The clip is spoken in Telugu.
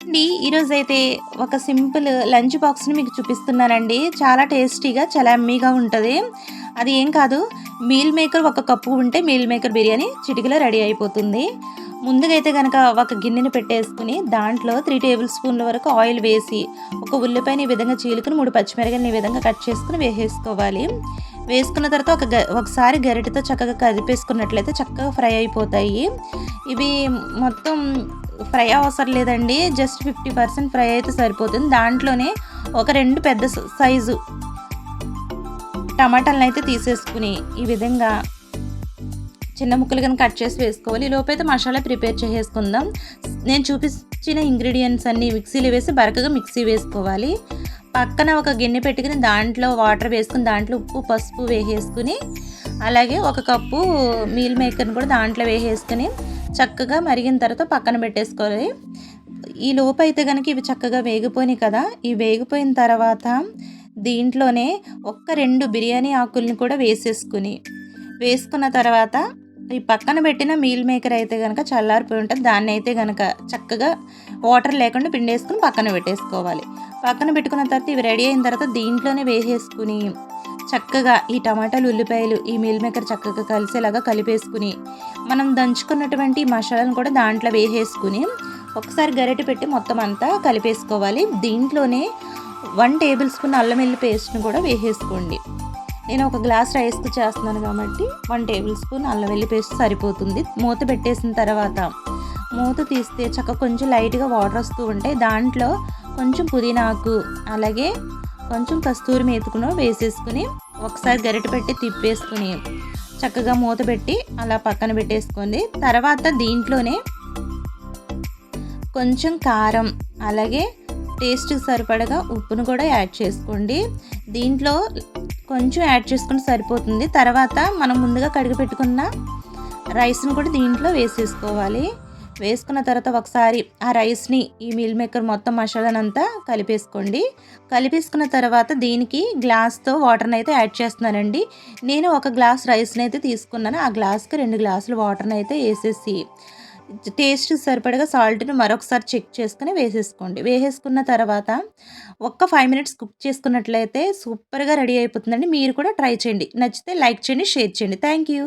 అండి ఈరోజైతే ఒక సింపుల్ లంచ్ బాక్స్‌ని మీకు చూపిస్తున్నానండి. చాలా టేస్టీగా, చాలా యమ్మీగా ఉంటది. అది ఏం కాదు, మీల్ మేకర్ ఒక కప్పు ఉంటే మీల్ మేకర్ బిర్యానీ చిటికెలో రెడీ అయిపోతుంది. ముందుగా అయితే గనక ఒక గిన్నెని పెట్టేసుకొని దాంట్లో 3 టేబుల్ స్పూన్ల వరకు ఆయిల్ వేసి, ఒక ఉల్లిపాయని ఈ విధంగా చీలుకొని 3 పచ్చిమిరపకాయలని ఈ విధంగా కట్ చేసుకొని వేసేసుకోవాలి. వేసుకున్న తర్వాత ఒకసారి గరిటెతో చక్కగా కదిపేసుకున్నట్లయితే చక్కగా ఫ్రై అయిపోతాయి. ఇవి మొత్తం ఫ్రై అవసరం లేదండి. జస్ట్ 50% ఫ్రై అయితే సరిపోతుంది. దాంట్లోనే ఒక 2 పెద్ద సైజు టమాటాలనైతే తీసేసుకుని ఈ విధంగా చిన్న ముక్కలు గాని కట్ చేసి వేసుకోవాలి. ఈలోపైతే మసాలా ప్రిపేర్ చేసేసుకుందాం. నేను చూపించిన ఇంగ్రీడియెంట్స్ అన్నీ మిక్సీలో వేసి బరకగా మిక్సీ వేసుకోవాలి. పక్కన ఒక గిన్నె పెట్టుకుని దాంట్లో వాటర్ వేసుకుని దాంట్లో ఉప్పు, పసుపు వేసేసుకుని అలాగే ఒక కప్పు మీల్ మేకర్ని కూడా దాంట్లో వేసేసుకుని చక్కగా మరిగిన తర్వాత పక్కన పెట్టేసుకోవాలి. ఈ లోపు అయితే కనుక ఇవి చక్కగా వేగిపోయినాయి కదా! ఈ వేగిపోయిన తర్వాత దీంట్లోనే ఒక్క 2 బిర్యానీ ఆకుల్ని కూడా వేసుకున్న తర్వాత ఈ పక్కన పెట్టిన మీల్ మేకర్ అయితే గనక చల్లారిపోయి ఉంటది. దాన్నైతే గనక చక్కగా వాటర్ లేకుండా పిండేసుకొని పక్కన పెట్టేసుకోవాలి. పక్కన పెట్టుకున్న తర్వాత ఇవి రెడీ అయిన తర్వాత దీంట్లోనే వేసేసుకుని చక్కగా ఈ టమాటాలు, ఉల్లిపాయలు ఈ మీల్ మేకర్ చక్కగా కలిసేలాగా కలిపేసుకుని మనం దంచుకున్నటువంటి మసాలాను కూడా దాంట్లో వేసేసుకుని ఒకసారి గరిటె పెట్టి మొత్తం అంతా కలిపేసుకోవాలి. దీంట్లోనే 1 టేబుల్ స్పూన్ అల్లం వెల్లుల్లి పేస్ట్‌ని కూడా వేసేసుకోండి. నేను ఒక గ్లాస్ రైస్‌కి చేస్తున్నాను కాబట్టి 1 టేబుల్ స్పూన్ అల్లం వెల్లుల్లి పేస్ట్ సరిపోతుంది. మూత పెట్టేసిన తర్వాత మూత తీస్తే చక్కగా కొంచెం లైట్‌గా వాటర్ వస్తూ ఉంటాయి. దాంట్లో కొంచెం పుదీనా ఆకు అలాగే కొంచెం కస్తూరి మేతి కూడా వేసేసుకుని ఒకసారి గరిటె పెట్టి తిప్పేసుకుని చక్కగా మూత పెట్టి అలా పక్కన పెట్టేసుకోండి. తర్వాత దీంట్లోనే కొంచెం కారం అలాగే టేస్ట్‌కి సరిపడగా ఉప్పును కూడా యాడ్ చేసుకోండి. దీంట్లో కొంచెం యాడ్ చేసుకుంటే సరిపోతుంది. తర్వాత మనం ముందుగా కడిగి పెట్టుకున్న రైస్‌ని కూడా దీంట్లో వేసేసుకోవాలి. వేసుకున్న తర్వాత ఒకసారి ఆ రైస్‌ని ఈ మీల్ మేకర్ మొత్తం మసాలానంతా కలిపేసుకోండి. కలిపేసుకున్న తర్వాత దీనికి గ్లాస్‌తో వాటర్‌ని అయితే యాడ్ చేస్తున్నానండి. నేను ఒక గ్లాస్ రైస్‌ని అయితే తీసుకున్నాను. ఆ గ్లాస్‌కి 2 గ్లాసులు వాటర్‌ని అయితే వేసేసి టేస్ట్‌కి సరిపడగా సాల్ట్‌ని మరొకసారి చెక్ చేసుకొని వేసేసుకోండి. వేసేసుకున్న తర్వాత ఒక్క 5 మినిట్స్ కుక్ చేసుకున్నట్లయితే సూపర్‌గా రెడీ అయిపోతుందండి. మీరు కూడా ట్రై చేయండి. నచ్చితే లైక్ చేయండి, షేర్ చేయండి. Thank you.